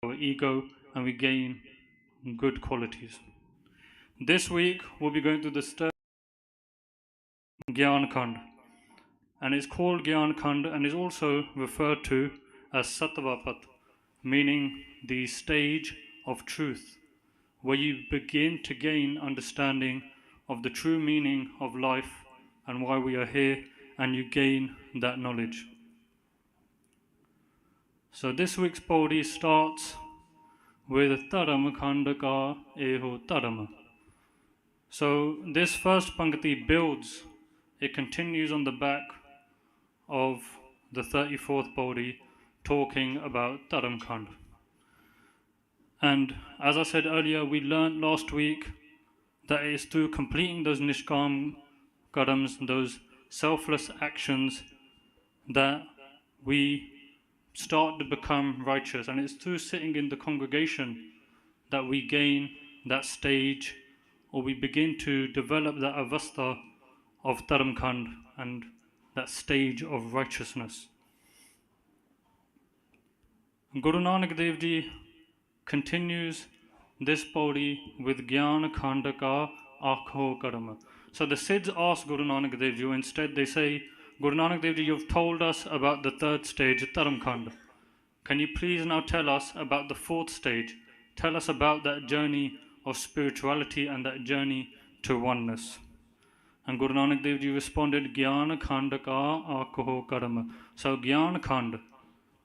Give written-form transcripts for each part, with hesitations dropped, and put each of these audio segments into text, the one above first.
our ego and we gain good qualities. This week we'll be going through the third Gyan Khand, and it's called Gyan Khand and is also referred to as Sattvapat, meaning the stage of truth, where you begin to gain understanding of the true meaning of life and why we are here, and you gain that knowledge. So this week's Pauri starts with Taram Khandaka Eho Taram. So this first Pankti builds, it continues on the back of the 34th Pauri, talking about Taram Khand. And as I said earlier, we learned last week that it is through completing those Nishkam Karams, those selfless actions, that we start to become righteous. And it's through sitting in the congregation that we gain that stage, or we begin to develop that avastha of Dharam Khand and that stage of righteousness. Guru Nanak Dev Ji continues this Pauri with Gyan Khanda Ka Akho Karma. So the Siddhs ask Guru Nanak Dev Ji, instead they say, Guru Nanak Dev Ji, you've told us about the third stage, Dharam Khand. Can you please now tell us about the fourth stage? Tell us about that journey of spirituality and that journey to oneness. And Guru Nanak Dev Ji responded, Gyan Khand Ka Akho Karma. So Gyan Khand,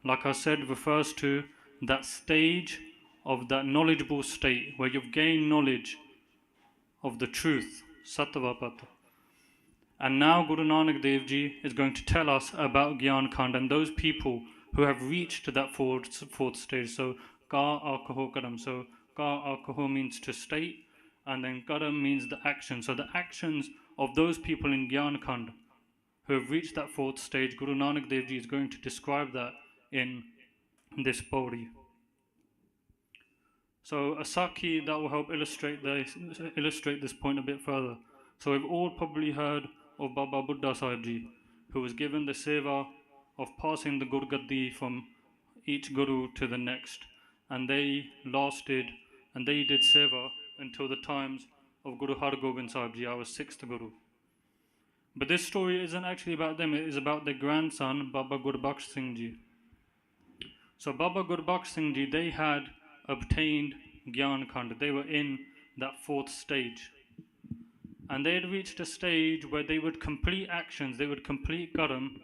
like I said, refers to that stage of that knowledgeable state where you've gained knowledge of the truth, Sattvapat. And now Guru Nanak Dev Ji is going to tell us about Gyan Khand and those people who have reached that fourth stage. So Ka Akaho Karam. So Ka Akaho means to state, and then Karam means the action. So the actions of those people in Gyan Khand who have reached that fourth stage, Guru Nanak Dev Ji is going to describe that in this Pauri. So a Sakhi that will help illustrate this point a bit further. So we've all probably heard of Baba Buddha Sahib Ji, who was given the seva of passing the Gurgaddi from each Guru to the next. And they lasted, and they did seva until the times of Guru Har Gobind Sahib Ji, our sixth Guru. But this story isn't actually about them, it is about their grandson, Baba Gurbaksh Singh Ji. So Baba Gurbaksh Singh Ji, they had obtained Gyan Khand. They were in that fourth stage. And they had reached a stage where they would complete actions, they would complete karam,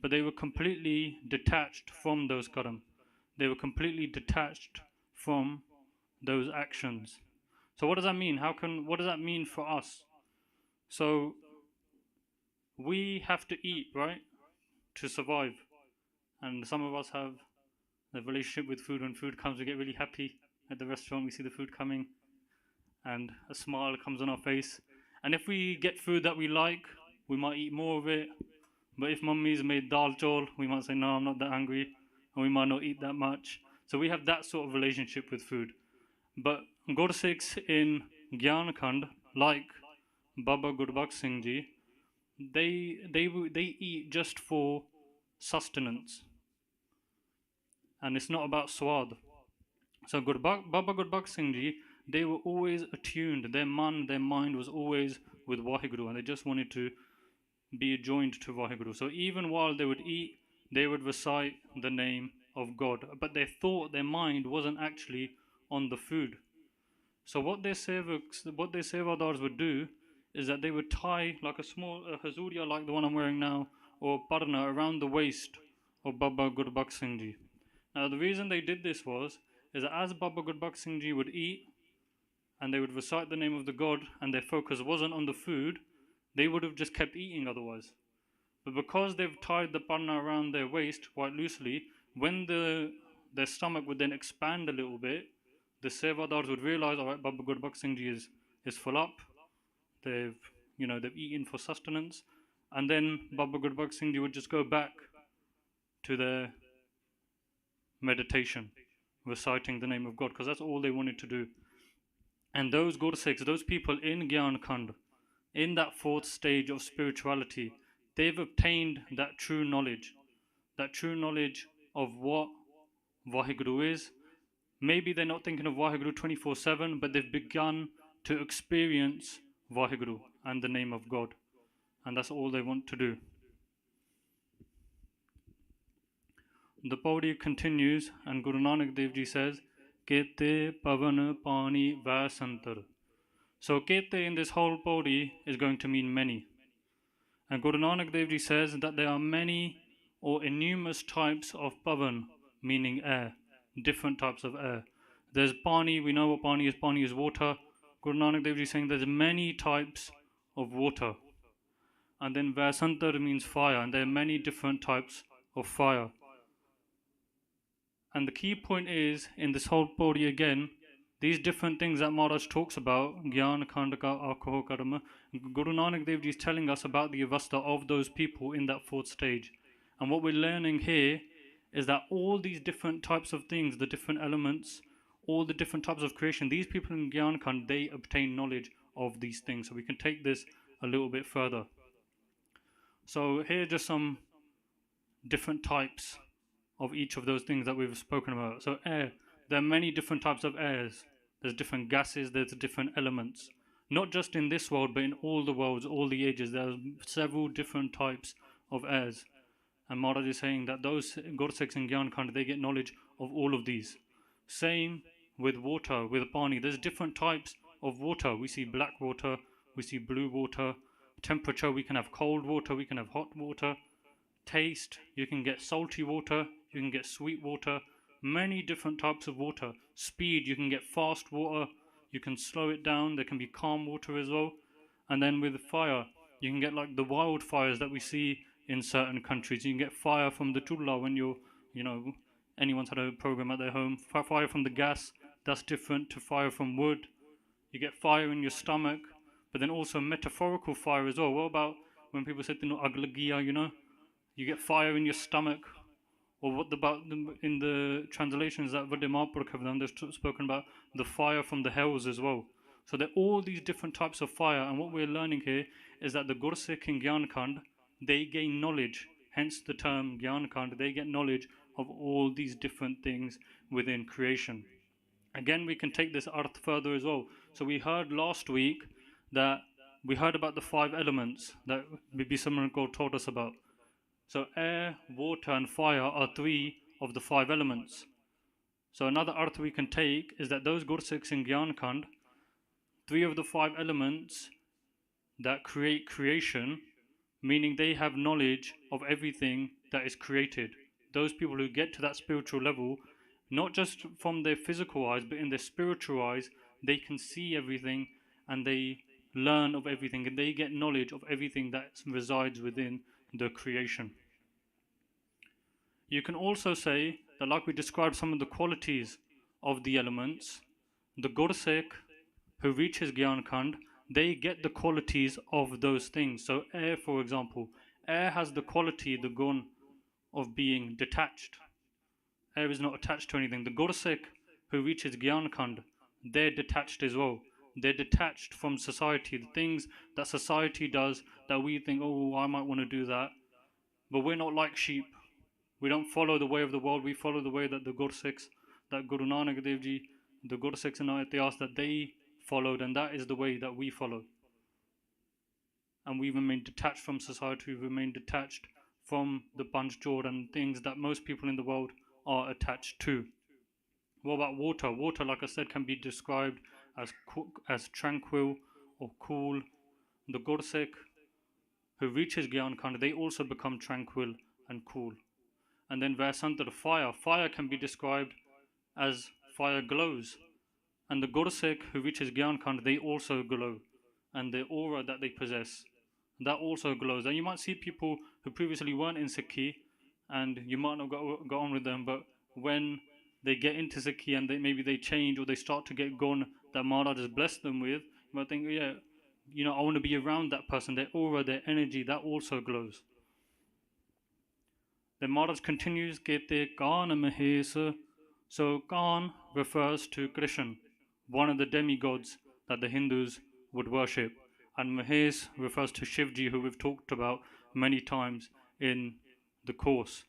but they were completely detached from those karam. They were completely detached from those actions. So what does that mean? What does that mean for us? So we have to eat, right, to survive. And some of us have the relationship with food. When food comes, we get really happy at the restaurant. We see the food coming and a smile comes on our face. And if we get food that we like, we might eat more of it. But if mummy's made dal chol, we might say, no, I'm not that hungry, and we might not eat that much. So we have that sort of relationship with food. But Gursikhs in Gyan Khand, like Baba Gurbaksh Singh Ji, they eat just for sustenance. And it's not about swad. So Baba Gurbaksh Singh Ji, they were always attuned. Their mind was always with WhyGuru, and they just wanted to be joined to WhyGuru. So even while they would eat, they would recite the name of God. But their mind wasn't actually on the food. So what their sevadars would do is that they would tie like a small hazuriya like the one I'm wearing now, or parna around the waist of Baba Gurbaksh Singh Ji. Now the reason they did this is that as Baba Gurbaksh Singh Ji would eat and they would recite the name of the God and their focus wasn't on the food, they would have just kept eating otherwise. But because they've tied the parna around their waist quite loosely, when their stomach would then expand a little bit, the sevadars would realize, all right, Baba Gurbaksh Singh Ji is full up. They've eaten for sustenance, and then Baba Gurbaksh Singh Ji would just go back to their meditation, reciting the name of God, because that's all they wanted to do. And those Gursikhs, those people in Gyan Khand, in that fourth stage of spirituality, they've obtained that true knowledge of what WhyGuru is, Maybe they're not thinking of WhyGuru 24/7, but they've begun to experience WhyGuru and the name of God. And that's all they want to do. The Pauri continues, and Guru Nanak Dev Ji says, Kete pavan pani vasantar. So Kete in this whole Pauri is going to mean many. And Guru Nanak Dev Ji says that there are many or innumerous types of pavan, meaning air, different types of air. There's pani, we know what pani is water. Guru Nanak Dev Ji is saying there's many types of water. And then vasantar means fire, and there are many different types of fire. And the key point is, in this whole Pauri again, these different things that Maharaj talks about, Gyan, Khandaka, Akho, Karma, Guru Nanak Dev Ji is telling us about the avastha of those people in that fourth stage. And what we're learning here is that all these different types of things, the different elements, all the different types of creation, these people in Gyan Khand, they obtain knowledge of these things. So we can take this a little bit further. So here are just some different types of each of those things that we've spoken about. So air, there are many different types of airs. There's different gases, there's different elements. Not just in this world, but in all the worlds, all the ages, there are several different types of airs. And Maharaj is saying that those Gurseks and Gyan Khand, they get knowledge of all of these. Same with water, with pani. There's different types of water. We see black water, we see blue water. Temperature, we can have cold water, we can have hot water. Taste, you can get salty water, you can get sweet water, many different types of water. Speed, you can get fast water, you can slow it down, there can be calm water as well. And then with fire, you can get like the wildfires that we see in certain countries. You can get fire from the tulla when you're, anyone's had a program at their home. Fire from the gas, that's different to fire from wood. You get fire in your stomach, but then also metaphorical fire as well. What about when people say, aglagiya, you get fire in your stomach? Or what about in the translations that Vade Mahaprabhu have done, they've spoken about the fire from the hells as well. So there are all these different types of fire, and what we're learning here is that the Gursik in Gyan Khand, they gain knowledge, hence the term Gyan Khand, they get knowledge of all these different things within creation. Again, we can take this arth further as well. So we heard last week that we heard about the 5 elements that Bibi Simran Kaur taught us about. So air, water and fire are 3 of the 5 elements. So another arth we can take is that those Gursiks in Gyan Khand, 3 of the 5 elements that create creation, meaning they have knowledge of everything that is created. Those people who get to that spiritual level, not just from their physical eyes, but in their spiritual eyes, they can see everything and they learn of everything and they get knowledge of everything that resides within the creation. You can also say that, like we described some of the qualities of the elements, the Gursik who reaches Gyan Khand, they get the qualities of those things. So air, for example, air has the quality, the gun, of being detached. Air is not attached to anything. The Gursik who reaches Gyan Khand, they're detached as well. They're detached from society, the things that society does that we think, oh, I might want to do that. But we're not like sheep. We don't follow the way of the world. We follow the way that the Gursiks, that Guru Nanak Dev Ji, the Gursiks in our Ityas, that they followed, and that is the way that we follow. And we remain detached from society. We remain detached from the Panch Jod and things that most people in the world are attached to. What about water? Water, like I said, can be described as tranquil or cool. The Gursik who reaches Gyan Khand, they also become tranquil and cool. And then Vasantar, fire. Fire can be described as fire glows. And the Gursik who reaches Gyan Khand, they also glow. And the aura that they possess, that also glows. And you might see people who previously weren't in Sikhi, and you might not go on with them, but when they get into Sikhi and maybe they change or they start to get gun that Maharaj has blessed them with, you might think, yeah, I want to be around that person. Their aura, their energy, that also glows. Then Maharaj continues, Kete Kaan Mahes. So Kaan refers to Krishna, one of the demigods that the Hindus would worship. And Mahes refers to Shivji, who we've talked about many times in the course.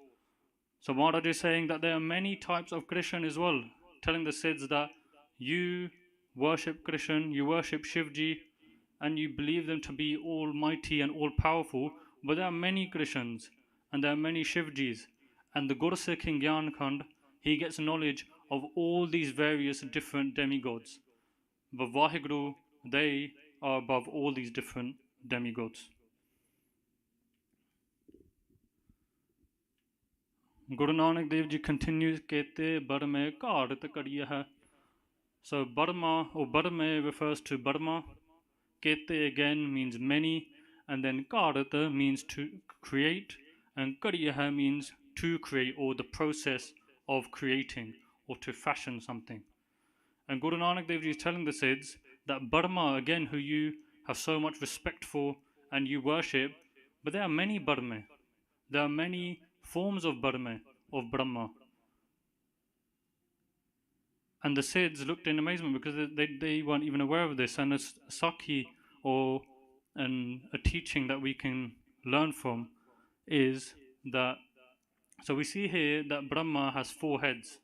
So Maharaj is saying that there are many types of Krishna as well. telling the Siddhs that you worship Krishna, you worship Shivji, and you believe them to be almighty and all powerful, but there are many Krishnas and there are many Shivjis. And the Gursikh in Gyan Khand, he gets knowledge of all these various different demigods. But WhyGuru, they are above all these different demigods. Guru Nanak Dev Ji continues, Kete Barme Kart Kadiya hai. So Burma or Burme refers to Burma. Kete again means many, and then Karata means to create, and Kariyaha means to create or the process of creating or to fashion something. And Guru Nanak Dev Ji is telling the Siddhs that Burma, again, who you have so much respect for and you worship, but there are many Burme. There are many forms of Burme, of Brahma. And the Siddhs looked in amazement because they weren't even aware of this. And a Sakhi or a teaching that we can learn from is that, so we see here that Brahma has 4 heads.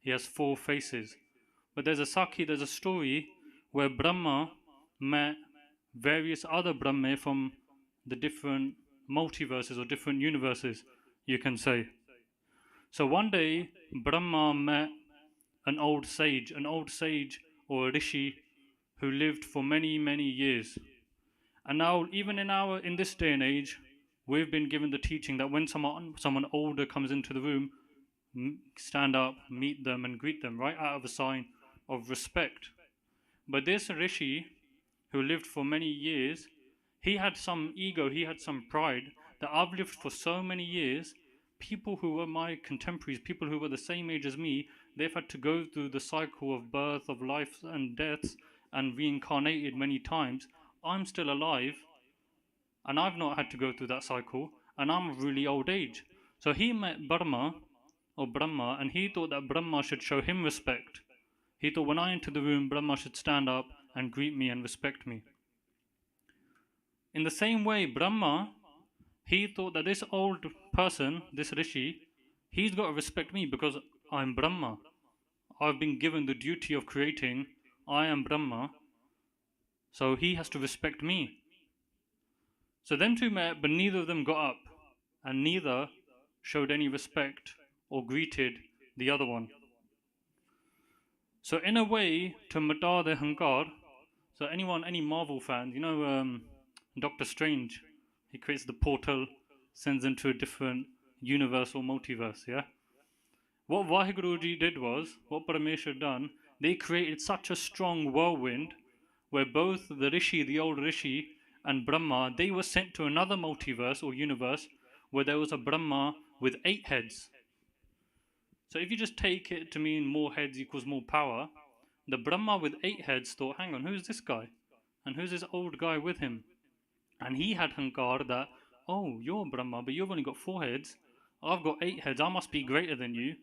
He has 4 faces. But there's a Sakhi, there's a story where Brahma met various other Brahma from the different multiverses or different universes, you can say. So one day, Brahma met an old sage or a rishi who lived for many, many years. And now, even in this day and age, we've been given the teaching that when someone older comes into the room, stand up, meet them, and greet them, right out of a sign of respect. But this rishi, who lived for many years, he had some ego, he had some pride that I've lived for so many years. People who were my contemporaries, people who were the same age as me, they've had to go through the cycle of birth, of life and deaths, and reincarnated many times. I'm still alive, and I've not had to go through that cycle, and I'm of really old age. So he met Brahma, and he thought that Brahma should show him respect. He thought when I enter the room, Brahma should stand up and greet me and respect me. In the same way, Brahma, he thought that this old person, this rishi, he's got to respect me because I'm Brahma. I've been given the duty of creating. I am Brahma. So he has to respect me. So them two met, but neither of them got up. And neither showed any respect or greeted the other one. So in a way, to mata the hankar, so any Marvel fan, you know Doctor Strange, he creates the portal, sends into a different universe or multiverse, yeah? What WhyGuru Ji did was, what Parameshwar done, they created such a strong whirlwind where both the Rishi, the old Rishi, and Brahma, they were sent to another multiverse or universe where there was a Brahma with 8 heads. So if you just take it to mean more heads equals more power, the Brahma with 8 heads thought, hang on, who's this guy? And who's this old guy with him? And he had hankar that, oh, you're Brahma, but you've only got 4 heads. I've got 8 heads, I must be greater than you.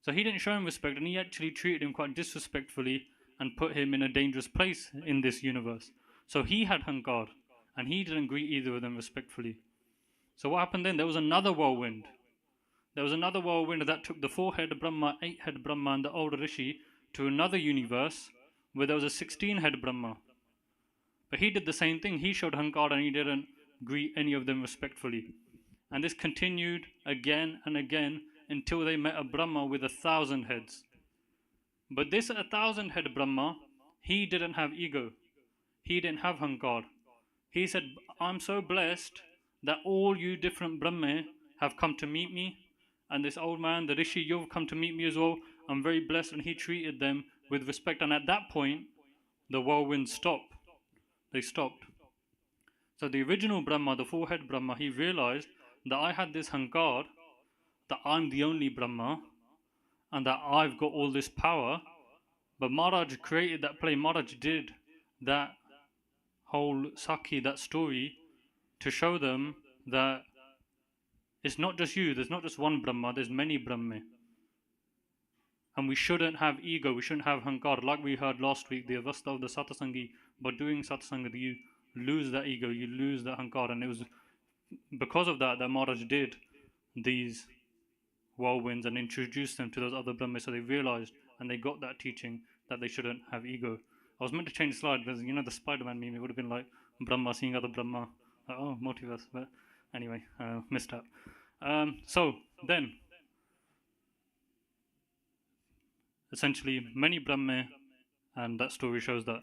So he didn't show him respect, and he actually treated him quite disrespectfully and put him in a dangerous place in this universe. So he had hankar, and he didn't greet either of them respectfully. So what happened then? There was another whirlwind. There was another whirlwind that took the 4-head Brahma, 8-head Brahma, and the old Rishi to another universe where there was a 16-head Brahma. But he did the same thing. He showed hankar and he didn't greet any of them respectfully. And this continued again and again until they met a Brahma with 1,000 heads. But this 1,000-head Brahma, he didn't have ego. He didn't have hankar. He said, I'm so blessed that all you different Brahma have come to meet me. And this old man, the Rishi, you've come to meet me as well. I'm very blessed. And he treated them with respect. And at that point, the whirlwind stopped. They stopped. So the original Brahma, the 4-head Brahma, he realized that I had this hankar, that I'm the only Brahma, and that I've got all this power. But Maharaj created that play. Maharaj did that whole Sakhi, that story, to show them that it's not just you, there's not just one Brahma, there's many Brahma. And we shouldn't have ego, we shouldn't have hankar. Like we heard last week, the avastha of the Satsangi, by doing Satsanga, you lose that ego, you lose that hankar. And it was because of that Maharaj did these whirlwinds and introduced them to those other Brahmas, so they realized and they got that teaching that they shouldn't have ego. I was meant to change the slide because, the Spider-Man meme, it would have been like Brahma seeing other Brahma. Like, oh, multiverse. But anyway, missed out. So then, essentially, many Brahma, and that story shows that.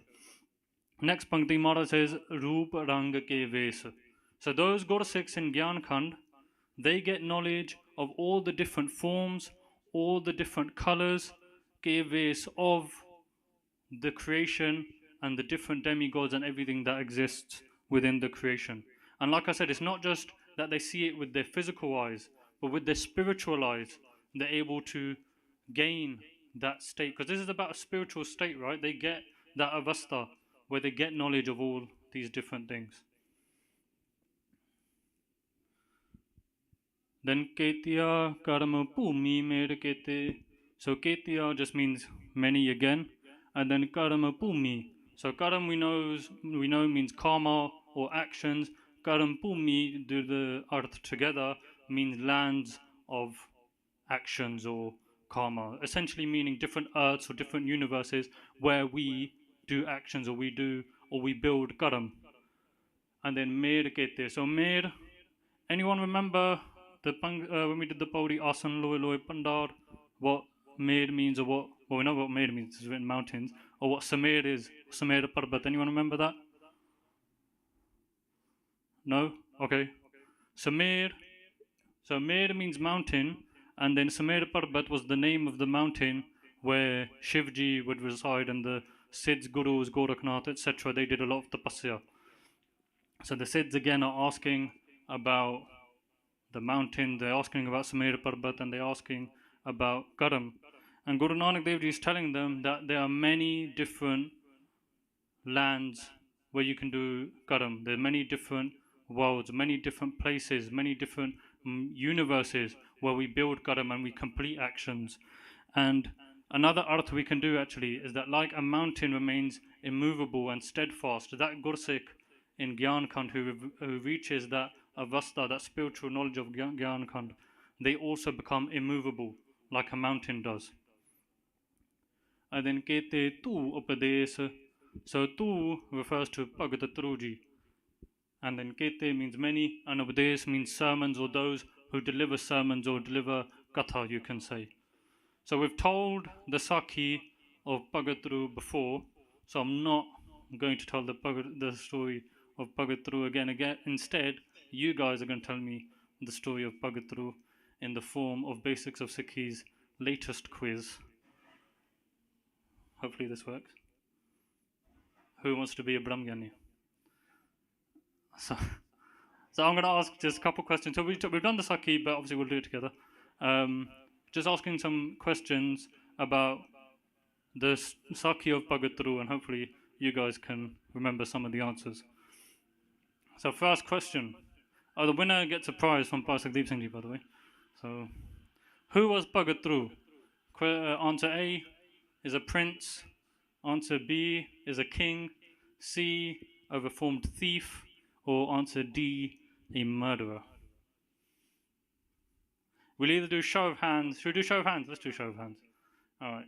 Next Pankti Maharaj says, Roop Rang Ke Ves. So those Gursikhs in Gyan Khand, they get knowledge of all the different forms, all the different colors, Ke Ves of the creation and the different demigods and everything that exists within the creation. And like I said, it's not just that they see it with their physical eyes, but with their spiritual eyes, they're able to gain that state. Because this is about a spiritual state, right? They get that avastha where they get knowledge of all these different things. Then Ketya Karma Pumi Mere Kete. So Ketya just means many again. And then Karma Pumi. So Karam we know means karma or actions. Karam Pumi, do the earth together, means lands of actions or karma. Essentially meaning different earths or different universes where we do actions or we build karam. And then Mer Kete. So Mer, anyone remember when we did the Pauri Asan Loy Loy Pandar, what Mer means or what, well, we know what Mer means, it's written mountains, or what Samer is, Samer Parbat. Anyone remember that? No? Okay. Samer, so Mer means mountain, and then Samer Parbat was the name of the mountain where Shivji would reside, and the Siddhs, Gurus, Gorakhnath, etc., they did a lot of tapasya. So the Siddhs again are asking about the mountain, they're asking about Samer Parbat, and they're asking about Karam. And Guru Nanak Dev Ji is telling them that there are many different lands where you can do Karam. There are many different worlds, many different places, many different universes where we build Karam and we complete actions. And another arth we can do actually is that like a mountain remains immovable and steadfast, that Gursikh in Gyan Khand who reaches that avastha, that spiritual knowledge of Gyan Khand, they also become immovable like a mountain does. And then Kete Tu Upadesh. So Tu refers to Bhagat Truji. And then Kete means many, and Upadesh means sermons or those who deliver sermons or deliver katha, you can say. So we've told the Sakhi of Bhagatru before, so I'm not going to tell the story of Bhagatru again. Instead, you guys are going to tell me the story of Bhagatru in the form of Basics of Sikhi's latest quiz. Hopefully this works. Who wants to be a Brahmgyani? So I'm going to ask just a couple questions. So we've done the Sakhi, but obviously we'll do it together. Just asking some questions about the Sakhi of Bhagatru, and hopefully you guys can remember some of the answers. So first question. Oh, the winner gets a prize from Parchar Deep Singh Ji, by the way. So, who was Bhagatru? Answer A is a prince. Answer B is a king. C, a reformed thief. Or answer D, a murderer. We'll either do show of hands. Should we do show of hands? Let's do show of hands. All right.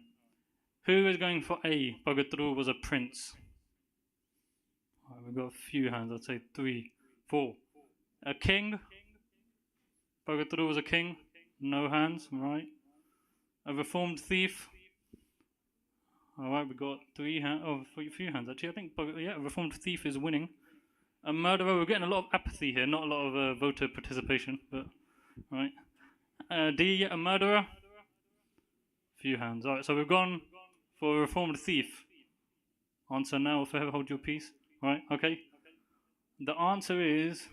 Who is going for A? Bhagatru was a prince. All right, we've got a few hands. I'd say 3, 4. A king. Bhagatru was a king. No hands. Right. A reformed thief. All right, we've got 3 hands. Oh, a few hands actually. I think a reformed thief is winning. A murderer. We're getting a lot of apathy here, not a lot of voter participation. But right. D, a murderer. Few hands. All right, so we've gone for a reformed thief. Answer now, if ever hold your peace. Right, okay. The answer is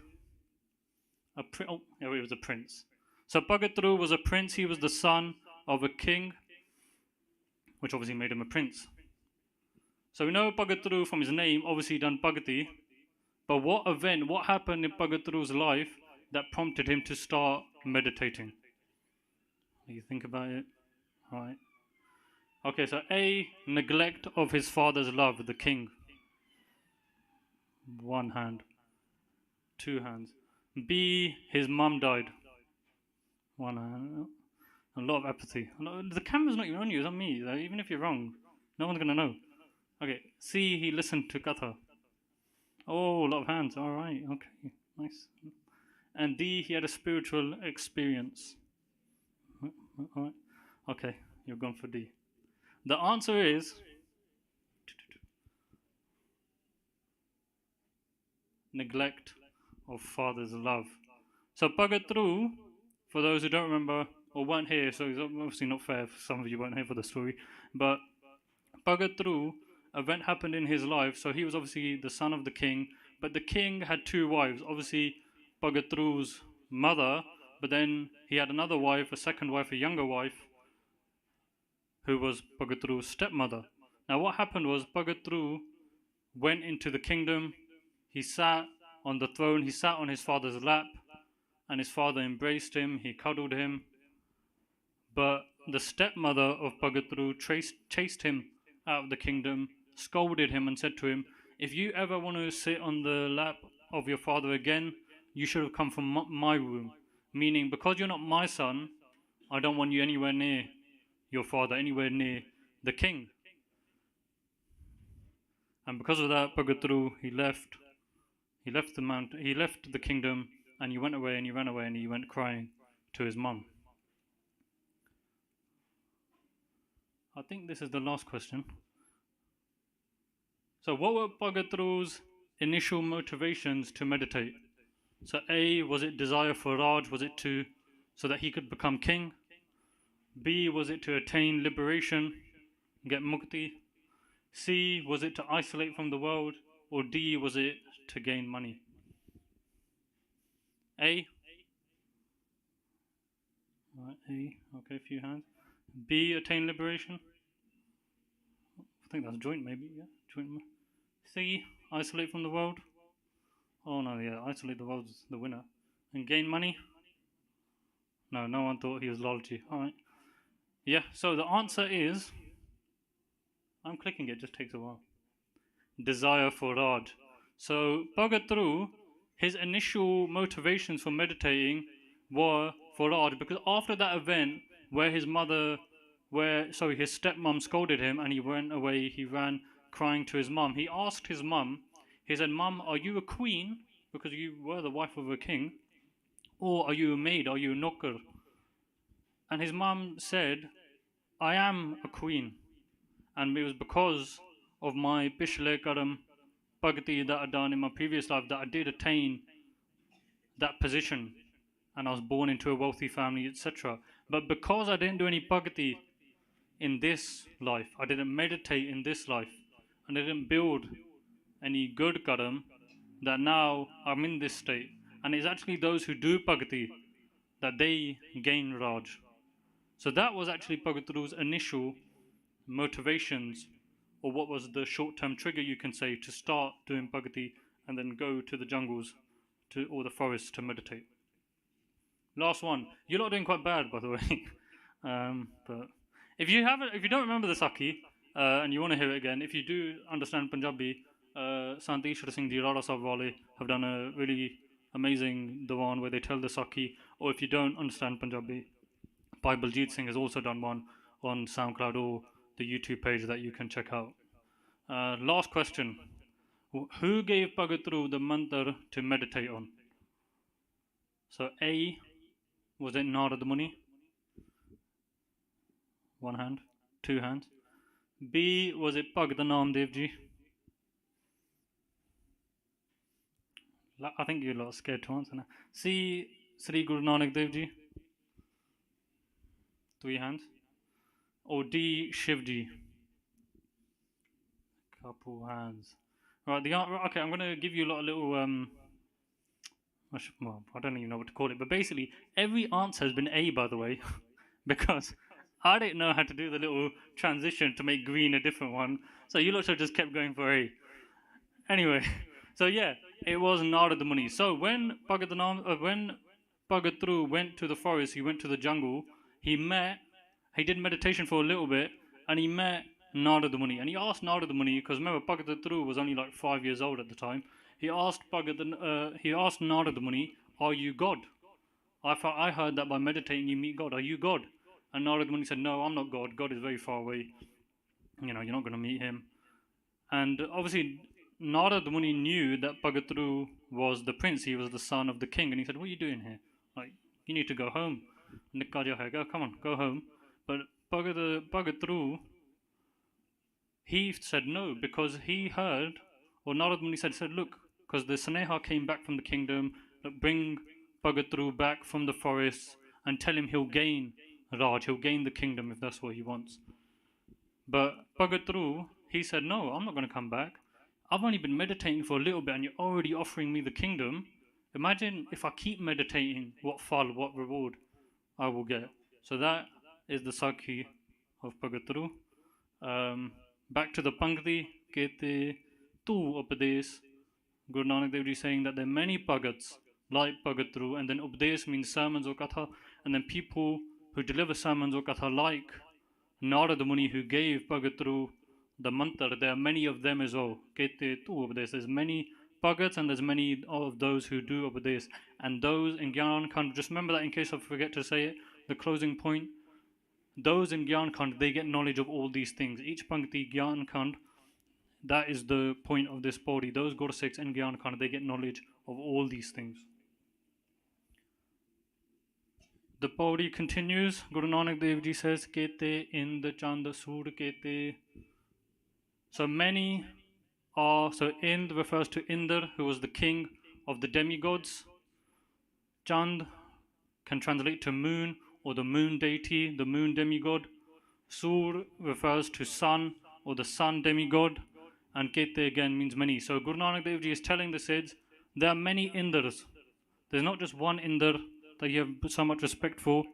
it was a prince. So Bhagatru was a prince. He was the son of a king, which obviously made him a prince. So we know Bhagatru from his name, obviously done Bhagati. But what happened in Bhagatru's life that prompted him to start meditating? You think about it. Right. Okay, so A, neglect of his father's love, the king. 1 hand. 2 hands. B, his mum died. 1 hand. A lot of apathy. The camera's not even on you, it's on me. Like, even if you're wrong, no one's gonna know. Okay, C, he listened to Katha. Oh, a lot of hands. Alright, okay, nice. And D, he had a spiritual experience. Alright, okay, you're gone for D. The answer is neglect of father's love. So Pagatru, for those who don't remember or weren't here, so it's obviously not fair for some of you weren't here for the story, but Pagatru event happened in his life. So he was obviously the son of the king, but the king had two wives. Obviously Pagatru's mother, but then he had another wife, a second wife, a younger wife, who was Pagatru's stepmother. Now what happened was Pagatru went into the kingdom, he sat on the throne, he sat on his father's lap, and his father embraced him, he cuddled him. But the stepmother of Pagatru chased him out of the kingdom, scolded him, and said to him, "If you ever want to sit on the lap of your father again, you should have come from my womb." Meaning, because you're not my son, I don't want you anywhere near your father, anywhere near the king. And because of that, Pagatru, he left the mountain, he left the kingdom, and he went away, and he ran away, and he went crying to his mum. I think this is the last question. So what were Pagatru's initial motivations to meditate? So A, was it desire for Raj? Was it so that he could become king? B, was it to attain liberation, get mukti? C, was it to isolate from the world? Or D, was it to gain money? A? Right, A, okay, a few hands. B, attain liberation? I think that's joint maybe, yeah, joint. C, isolate from the world? Oh no, yeah, isolate the world's the winner. And gain money? No, no one thought he was Lalji. Alright. Yeah, so the answer is, I'm clicking it, just takes a while. Desire for Raj. So Pagatru, his initial motivations for meditating were for Raj, because after that event where his stepmom scolded him and he went away, he ran crying to his mum. He asked his mum, he said, "Mum, are you a queen because you were the wife of a king? Or are you a maid? Are you a nokkar?" And his mum said, "I am a queen, and it was because of my Pishle Karam Bhakti that I'd done in my previous life that I did attain that position, and I was born into a wealthy family, etc. But because I didn't do any Bhakti in this life, I didn't meditate in this life, and I didn't build any good Karam, that now I'm in this state." And it's actually those who do Bhakti that they gain Raj. So that was actually Pagatru's initial motivations, or what was the short-term trigger, you can say, to start doing Bhakti and then go to the jungles or the forests to meditate. Last one. You're not doing quite bad, by the way. But if you don't remember the Sakhi and you want to hear it again, if you do understand Punjabi, Santi Ishwar Singh Ji Rara Sahib Wale have done a really amazing Diwan where they tell the Sakhi. Or if you don't understand Punjabi, Bhai Baljit Singh has also done one on SoundCloud or the YouTube page that you can check out. Last question. Who gave Pagatru the mantra to meditate on? So A, was it Narad Muni? One hand. Two hands. B, was it Bhagavad Nanak Dev Ji? I think you're a lot scared to answer now. C, Sri Guru Nanak Dev Ji? Three hands. Or D, Shivji? Couple hands. Right, okay, I'm going to give you a little, I don't even know what to call it, but basically, every answer has been A, by the way, because I didn't know how to do the little transition to make green a different one, so you lot just kept going for A. Anyway, so yeah, it was Narad Muni. So when Pagatru went to the forest, he went to the jungle, he did meditation for a little bit, and he met Narad Muni. And he asked Narad Muni, because remember, Pagatru was only like 5 years old at the time, he asked Narad Muni, "Are you God? I heard that by meditating you meet God. Are you God?" And Narad Muni said, no, I'm not God. God is very far away. You're not going to meet him. And obviously, Narad Muni knew that Pagatru was the prince. He was the son of the king. And he said, what are you doing here? Like, you need to go home. Come on, go home. But Pagatru, he said no, because he heard, or Narad Muni said, look, because the Sneha came back from the kingdom, bring Pagatru back from the forest and tell him he'll gain Raj, he'll gain the kingdom if that's what he wants. But Pagatru, he said, no, I'm not going to come back. I've only been meditating for a little bit and you're already offering me the kingdom. Imagine if I keep meditating, what fal, what reward I will get. So that is the Sakhi of Pagatru. Back to the Pankti, Kete Tu Upades. Guru Nanak Dev Ji saying that there are many Pagats like Pagatru, and then Updes means sermons or Katha, and then people who deliver sermons or Katha like Narada Muni who gave Pagatru the mantra. There are many of them as well. Kete Tu Upades. There's many Pagats and there's many of those who do Upades. And those in Gyan Khand, just remember that in case I forget to say it, the closing point, those in Gyan Khand, they get knowledge of all these things. Each Pankti Gyan Khand, that is the point of this body. Those Gursikhs in Gyan Khand, they get knowledge of all these things. The Pauri continues. Guru Nanak Dev Ji says, Kete in the Chand Sur Kete. So many are, so Ind refers to Indra, who was the king of the demigods. Chand can translate to moon or the moon deity, the moon demigod. Sur refers to sun or the sun demigod. And Kete again means many. So Guru Nanak Dev Ji is telling the Siddhs, there are many Indras. There's not just one Indra that you have so much respect for.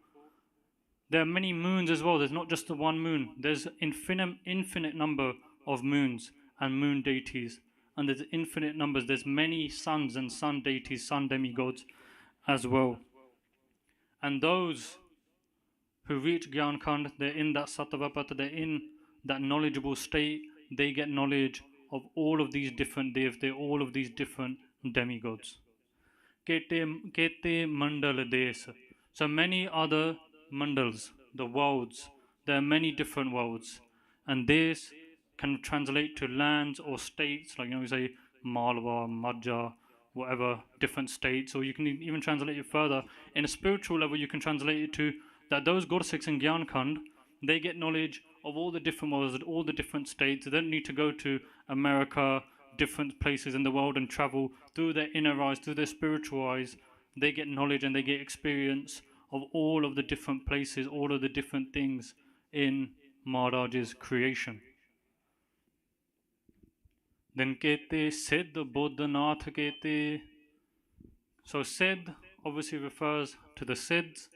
There are many moons as well. There's not just the one moon. There's infinite number of moons and moon deities. And there's infinite numbers. There's many suns and sun deities, sun demigods as well. And those who reach Gyan Khand, they're in that Sattvapat, they're in that knowledgeable state. They get knowledge of all of these different devas, all of these different demigods. Kete Mandal Des. So many other mandals, the worlds. There are many different worlds. And this can translate to lands or states, like we say Malwa, Madhya, whatever, different states, or you can even translate it further. In a spiritual level, you can translate it to that those Gursikhs in Gyan Khand, they get knowledge of all the different worlds, all the different states. They don't need to go to America, different places in the world and travel through their inner eyes, through their spiritual eyes. They get knowledge and they get experience of all of the different places, all of the different things in Maharaj's creation. Then Kete Siddh Bodhanath Kete. So Siddh obviously refers to the Siddhs.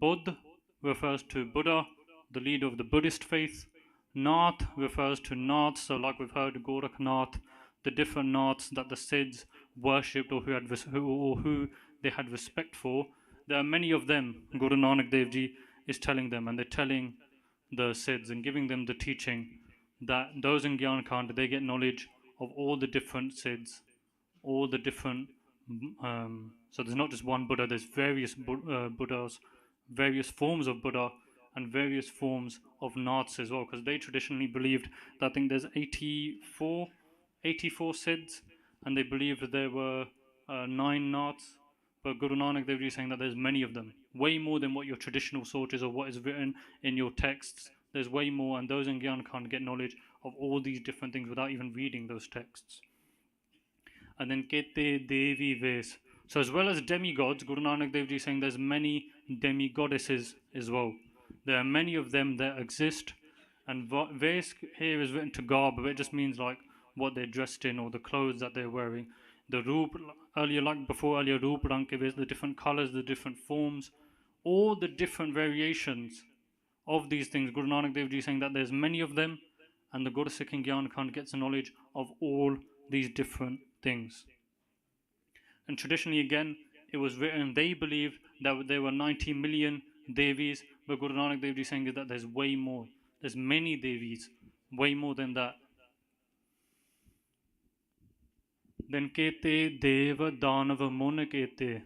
Bodh refers to Buddha, the leader of the Buddhist faith. Nath refers to Naths, so like we've heard, Gorakhnath, the different Naths that the Siddhs worshipped or who they had respect for. There are many of them. Guru Nanak Dev Ji is telling them, and they're telling the Siddhs and giving them the teaching that those in Gyan Khand, they get knowledge of all the different Siddhs, all the different. So there's not just one Buddha, there's various Buddhas, various forms of Buddha, and various forms of Naths as well, because they traditionally believed that I think there's 84 Siddhs, and they believed that there were 9 Naths. But Guru Nanak Dev Ji is saying that there's many of them, way more than what your traditional sources or what is written in your texts. There's way more, and those in Gyan Khand get knowledge of all these different things without even reading those texts. And then Kete Devi Ves. So as well as demigods, Guru Nanak Dev Ji is saying there's many demigoddesses as well. There are many of them that exist. And Ves here is written to garb, but it just means like what they're dressed in or the clothes that they're wearing. The Roop, earlier Roop Rang ke Ves, the different colors, the different forms, all the different variations of these things. Guru Nanak Dev Ji is saying that there's many of them, and the Gursikh in Gyan Khand gets a knowledge of all these different things. And traditionally, again, it was written, they believed that there were 90 million Devis, but Guru Nanak Dev Ji is saying that there's way more. There's many Devis, way more than that. Then Kete Deva Danava Mona Kete.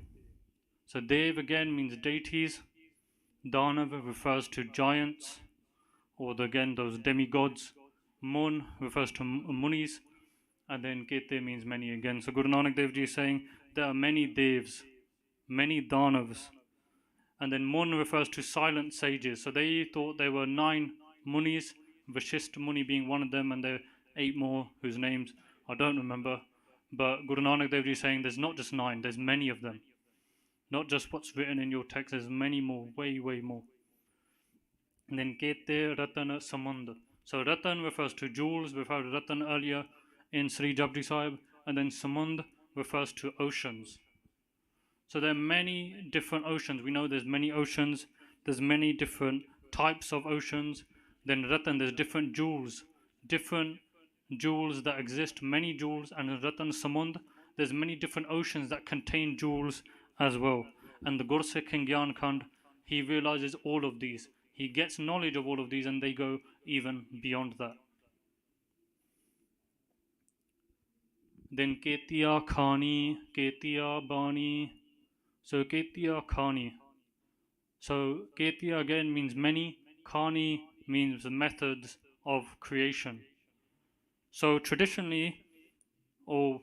So Dev again means deities. Danav refers to giants, or again those demigods. Mun refers to munis, and then Kete means many again. So Guru Nanak Dev Ji is saying there are many devs, many Danavs. And then Mun refers to silent sages. So they thought there were 9 munis, Vashist Muni being one of them, and there are 8 more whose names I don't remember. But Guru Nanak Dev Ji is saying there's not just 9, there's many of them. Not just what's written in your text, there's many more, way, way more. And then Kete Ratana Samand. So Ratan refers to jewels, we've heard Ratan earlier in Sri Japji Sahib, and then Samand refers to oceans. So there are many different oceans. We know there's many oceans, there's many different types of oceans. Then Ratan, there's different jewels that exist, many jewels. And in Ratan Samund, there's many different oceans that contain jewels as well. And the Gursikh in Gyan Khand, he realizes all of these. He gets knowledge of all of these, and they go even beyond that. Then Ketia Khani, Ketia Bani. So Ketia Khani. So Ketia again means many. Khani means the methods of creation. So traditionally, or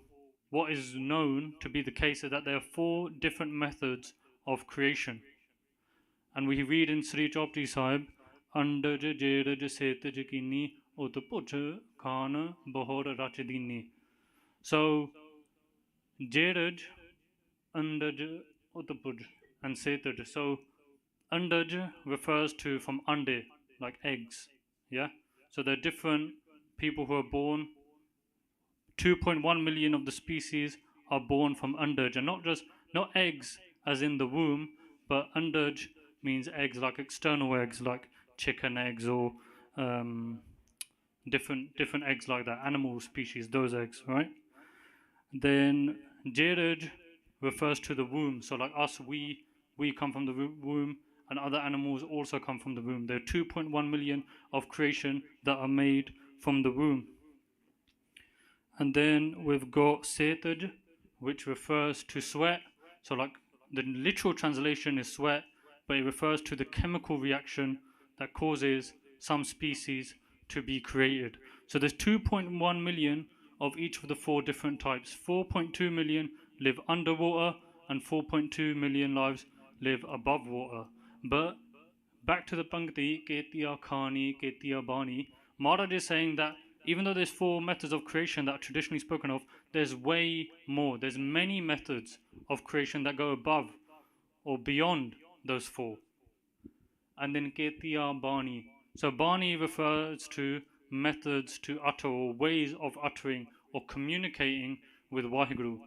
what is known to be the case, is that there are 4 different methods of creation. And we read in Sri Japji Sahib, Andaj Jeraj Setaj Kini Utpuch Khana Bahora Rachadini. So Jeraj, Andaj, Utpuj, and Setaj. So Andaj refers to from ande, like eggs. Yeah? So there are different people who are born. 2.1 million of the species are born from Andaj, and not eggs as in the womb, but Andaj means eggs, like external eggs, like chicken eggs, or different eggs like that, animal species, those eggs, right? Then Jeraj refers to the womb. So like us, we come from the womb, and other animals also come from the womb. There are 2.1 million of creation that are made from the womb. And then we've got Setaj, which refers to sweat. So like the literal translation is sweat, but it refers to the chemical reaction that causes some species to be created. So there's 2.1 million of each of the 4 different types. 4.2 million live underwater, and 4.2 million lives live above water. But back to the Pankti, Ketia Khani, Ketia Bani, Maharaj is saying that even though there's 4 methods of creation that are traditionally spoken of, there's way more. There's many methods of creation that go above or beyond those 4. And then Ketia Bani. So Bani refers to methods to utter, or ways of uttering or communicating with WhyGuru.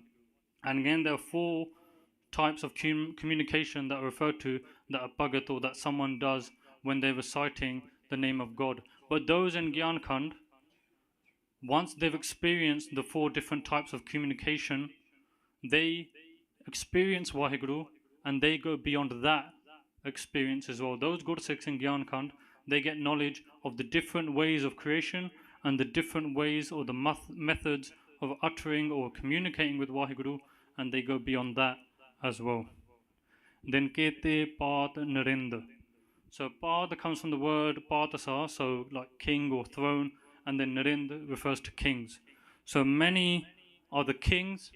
And again, there are 4 types of communication that are referred to, that a bhagat, or that someone does when they're reciting the name of God. But those in Gyan Khand, once they've experienced the 4 different types of communication, they experience WhyGuru, and they go beyond that experience as well. Those Gursikhs in Gyan Khand, they get knowledge of the different ways of creation, and the different ways or the methods of uttering or communicating with WhyGuru, and they go beyond that as well. Then Kete Paat Narendra. So Paat comes from the word Patasa, so like king or throne, and then Narendra refers to kings. So many are the kings,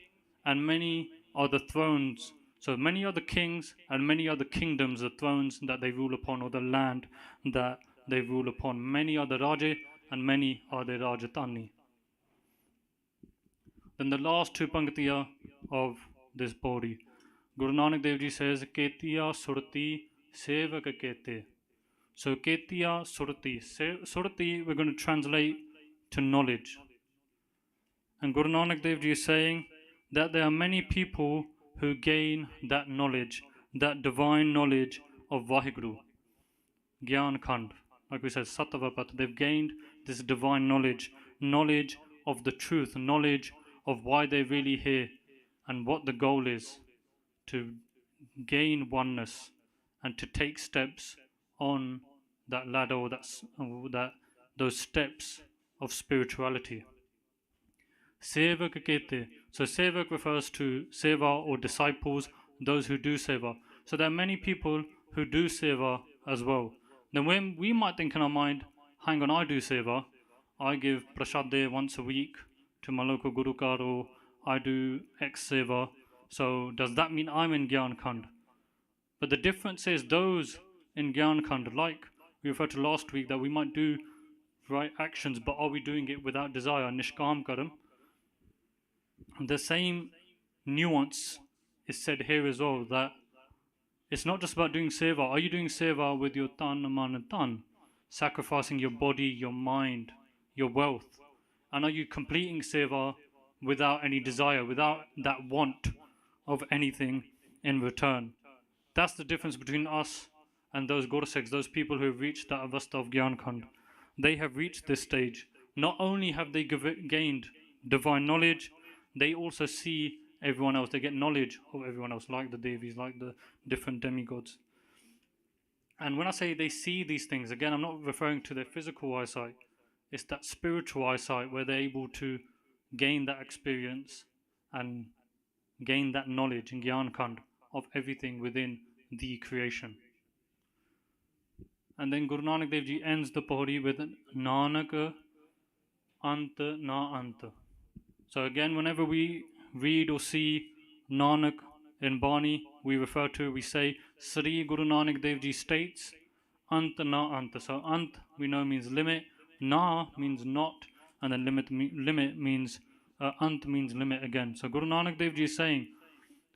and many are the thrones. So many are the kings, and many are the kingdoms, the thrones that they rule upon, or the land that they rule upon. Many are the Raje, and many are the Rajatani. Then the last 2 Panktiya of this body. Guru Nanak Dev Ji says, Ketiya Surti Sevak Kete. So Ketiya Surti. Surti we're going to translate to knowledge. And Guru Nanak Dev Ji is saying that there are many people who gain that knowledge, that divine knowledge of WhyGuru. Gyan Khand. Like we said, Satavapat. They've gained this divine knowledge of the truth, knowledge of why they're really here, and what the goal is, to gain oneness and to take steps on that ladder, or those steps of spirituality. Sevak Kete. So Sevak refers to Seva, or disciples, those who do Seva. So there are many people who do seva as well. Then when we might think in our mind, hang on, I do seva, I give prashade once a week to my local Gurukar, or I do X seva, so does that mean I'm in Gyan Khand? But the difference is those in Gyan Khand, like we referred to last week, that we might do right actions, but are we doing it without desire, nishkam karam? The same nuance is said here as well, that it's not just about doing seva. Are you doing seva with your tan, man, and tan? Sacrificing your body, your mind, your wealth? And are you completing seva without any desire, without that want of anything in return? That's the difference between us and those Gursikhs, those people who have reached that avastha of Gyan Khand. They have reached this stage. Not only have they gained divine knowledge, they also see everyone else. They get knowledge of everyone else, like the Devis, like the different demigods. And when I say they see these things, again, I'm not referring to their physical eyesight. It's that spiritual eyesight where they're able to gain that experience and gain that knowledge in Gyan Khand of everything within the creation. And then Guru Nanak Dev Ji ends the Pahuri with Nanak Ant Na Ant. So again, whenever we read or see Nanak in Bani, we say Sri Guru Nanak Dev Ji states Ant Na Ant. So Ant we know means limit, Na means not, and then limit means Ant means limit again. So Guru Nanak Dev Ji is saying,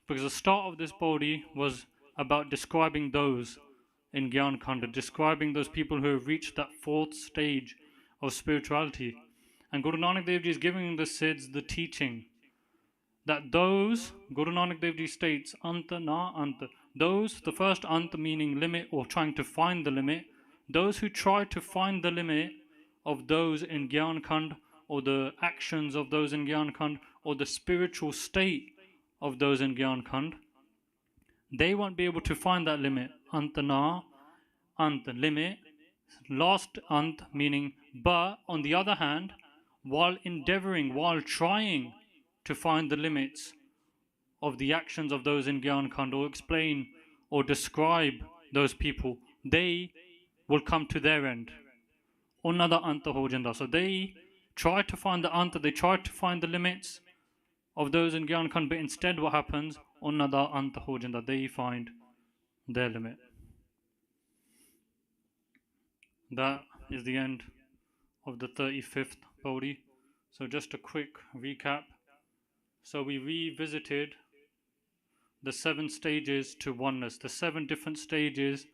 because the start of this Pahuri was about describing those in Gyan Khanda, describing those people who have reached that fourth stage of spirituality. And Guru Nanak Dev Ji is giving the Siddhs the teaching that those, Guru Nanak Dev Ji states, Anta na Anta, those, the first Anta meaning limit or trying to find the limit, those who try to find the limit of those in Gyan Khand, or the actions of those in Gyan Khand, or the spiritual state of those in Gyan Khand, they won't be able to find that limit. Anta na Anta, limit. Last Ant meaning but. On the other hand, while endeavoring, while trying to find the limits of the actions of those in Gyan Khand, or explain or describe those people, they will come to their end. Unnada Anta ho janda. So they try to find the Anta, they try to find the limits of those in Gyan Khand, but instead what happens? Unnada Anta ho janda. They find their limit. That is the end of the 35th Pauri. So just a quick recap. So we revisited the 7 stages to oneness, the 7 different stages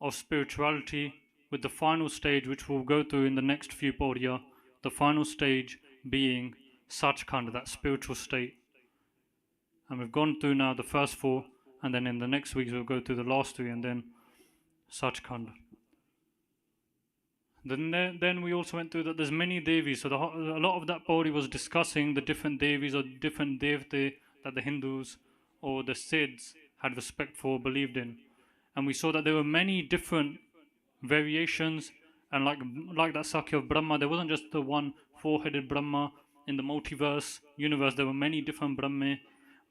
of spirituality, with the final stage which we'll go through in the next few Pauriya, the final stage being Sachkhand, that spiritual state. And we've gone through now the first 4, and then in the next weeks we'll go through the last 3 and then Sachkhand. Then we also went through that there's many Devis, so a lot of that Pauri was discussing the different Devis or different Devte that the Hindus or the Siddhs had respect for, believed in. And we saw that there were many different variations, and like that Sakya of Brahma, there wasn't just the one 4-headed Brahma. In the multiverse universe, there were many different Brahma,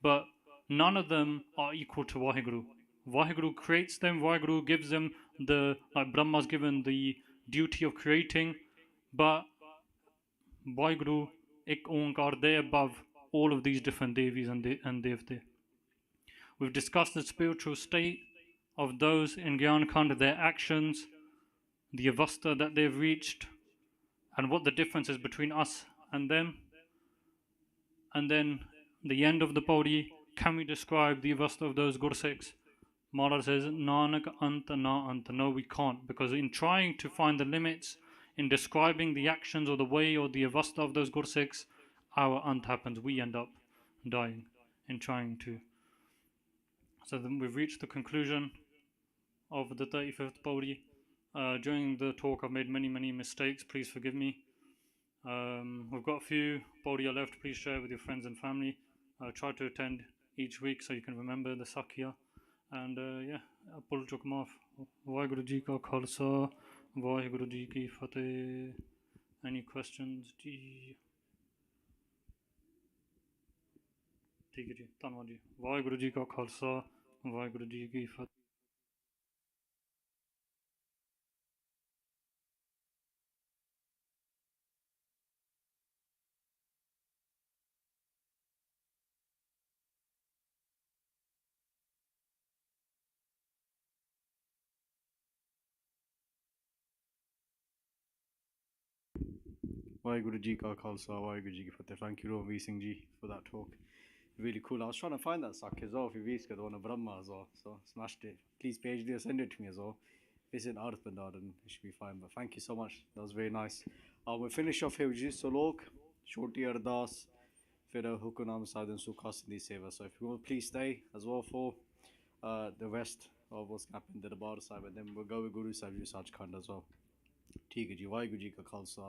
but none of them are equal to WhyGuru. WhyGuru creates them, WhyGuru gives them like Brahma's given the duty of creating, but WhyGuru Ek Onkar, they're above all of these different Devis and Devte. We've discussed the spiritual state of those in Gyan Khand, their actions, the avastha that they've reached, and what the difference is between us and them. And then the end of the Pauri, can we describe the avastha of those Gursikhs? Maharaj says, Nanak Anta Na Anta. No, we can't, because in trying to find the limits, in describing the actions or the way or the avastha of those Gursikhs, our Ant happens. We end up dying in trying to. So then we've reached the conclusion of the 35th Pauri. During the talk I've made many mistakes, please forgive me. We've got a few Pauriya left, please share with your friends and family. Try to attend each week so you can remember the Sakya. And yeah, pull chuk maaf. WhyGuru Ji ka Khalsa, WhyGuru Ji ki Fateh. Any questions? Ji. ठीक है जी, धन्यवाद जी। वाहिगुरु जी का खालसा, वाहिगुरु जी की फतेह। WhyGuru Ji Ka Khalsa, WhyGuru Ji Ki Fateh. Thank you, Ravi Singh Ji, for that talk. Really cool. I was trying to find that Sakh as well, if you weeks ago, on a Brahma as well. So smashed it. Please page there, send it to me as well. If it's in Arth Bandar, then it should be fine. But thank you so much. That was very nice. We'll finish off here with just Salok, Shorty Ardas, Fira Hukunam Sadan Sukhas in the Seva. So if you will please stay as well for the rest of what's happened in the Bar Sahib, and then we'll go with Guru Sahib Ji Sachkhand as well. ठीक है जी वाहिगुरू जी का खालसा